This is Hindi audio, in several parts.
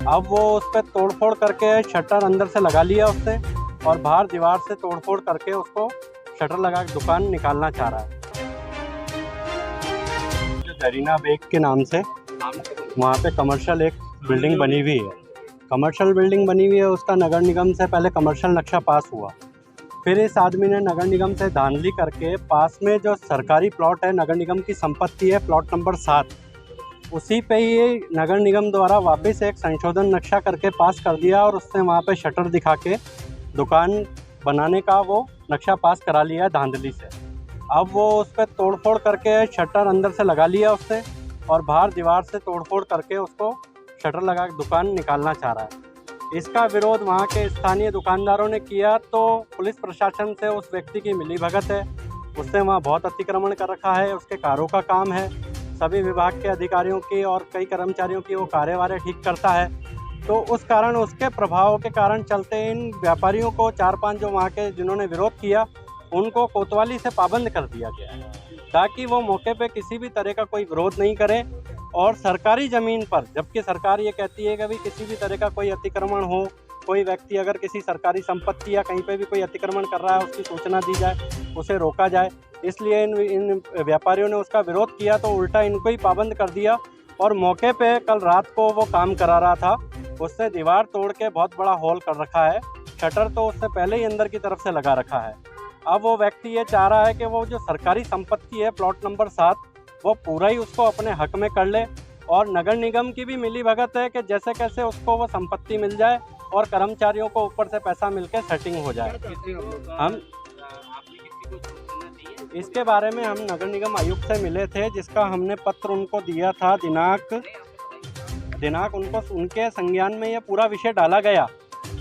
अब वो उस पर तोड़फोड़ करके शटर अंदर से लगा लिया उसने और बाहर दीवार से तोड़फोड़ करके उसको शटर लगा के दुकान निकालना चाह रहा है। जो जरीना बेग के नाम से वहाँ पे कमर्शियल एक बिल्डिंग बनी हुई है। कमर्शियल बिल्डिंग बनी हुई है, उसका नगर निगम से पहले कमर्शियल नक्शा पास हुआ। फिर इस आदमी ने नगर निगम से धांधली करके पास में जो सरकारी प्लॉट है, नगर निगम की संपत्ति है, प्लॉट नंबर 7, उसी पे ही नगर निगम द्वारा वापस एक संशोधन नक्शा करके पास कर दिया और उसने वहाँ पे शटर दिखा के दुकान बनाने का वो नक्शा पास करा लिया है धांधली से। अब वो उस पर तोड़फोड़ करके शटर अंदर से लगा लिया उसने और बाहर दीवार से तोड़फोड़ करके उसको शटर लगा के दुकान निकालना चाह रहा है। इसका विरोध वहाँ के स्थानीय दुकानदारों ने किया तो पुलिस प्रशासन से उस व्यक्ति की मिलीभगत है। उसने वहाँ बहुत अतिक्रमण कर रखा है, उसके कारों का काम है, सभी विभाग के अधिकारियों की और कई कर्मचारियों की वो कार्य ठीक करता है। तो उस कारण उसके प्रभाव के कारण चलते इन व्यापारियों को 4-5 जो वहाँ के जिन्होंने विरोध किया उनको कोतवाली से पाबंद कर दिया गया है ताकि वो मौके पे किसी भी तरह का कोई विरोध नहीं करे। और सरकारी ज़मीन पर, जबकि सरकार ये कहती है कि भाई किसी भी तरह का कोई अतिक्रमण हो, कोई व्यक्ति अगर किसी सरकारी संपत्ति या कहीं पे भी कोई अतिक्रमण कर रहा है उसकी सूचना दी जाए, उसे रोका जाए। इसलिए इन व्यापारियों ने उसका विरोध किया तो उल्टा इनको ही पाबंद कर दिया। और मौके पे कल रात को वो काम करा रहा था, उसने दीवार तोड़ के बहुत बड़ा हॉल कर रखा है। शटर तो उससे पहले ही अंदर की तरफ से लगा रखा है। अब वो व्यक्ति ये चाह रहा है कि वो जो सरकारी संपत्ति है प्लॉट नंबर 7, वो पूरा ही उसको अपने हक में कर ले और नगर निगम की भी मिलीभगत है कि जैसे कैसे उसको वो संपत्ति मिल जाए और कर्मचारियों को ऊपर से पैसा मिलकर सेटिंग हो जाए। हम इसके बारे में हम नगर निगम आयुक्त से मिले थे, जिसका हमने पत्र उनको दिया था। दिनांक उनको उनके संज्ञान में ये पूरा विषय डाला गया,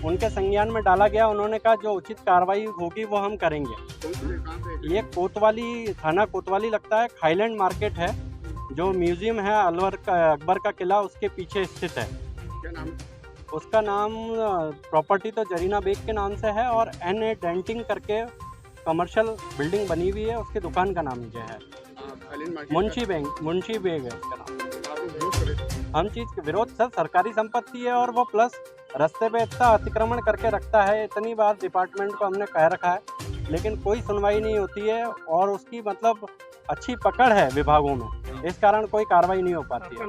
उनके संज्ञान में डाला गया। उन्होंने कहा जो उचित कार्रवाई होगी वो हम करेंगे। ये कोतवाली, थाना कोतवाली लगता है, खाईलैंड मार्केट है, जो म्यूजियम है अकबर का किला उसके पीछे स्थित है। क्या नाम? उसका नाम प्रॉपर्टी तो जरीना बेग के नाम से है और NA डेंटिंग करके कमर्शियल बिल्डिंग बनी हुई है, उसकी दुकान का नाम जो है मुंशी बेग है उसका नाम। हम चीज़ के विरोध सर, सरकारी संपत्ति है और वो प्लस रास्ते पे इतना अतिक्रमण करके रखता है। इतनी बार डिपार्टमेंट को हमने कह रखा है लेकिन कोई सुनवाई नहीं होती है और उसकी मतलब अच्छी पकड़ है विभागों में, इस कारण कोई कार्रवाई नहीं हो पाती है।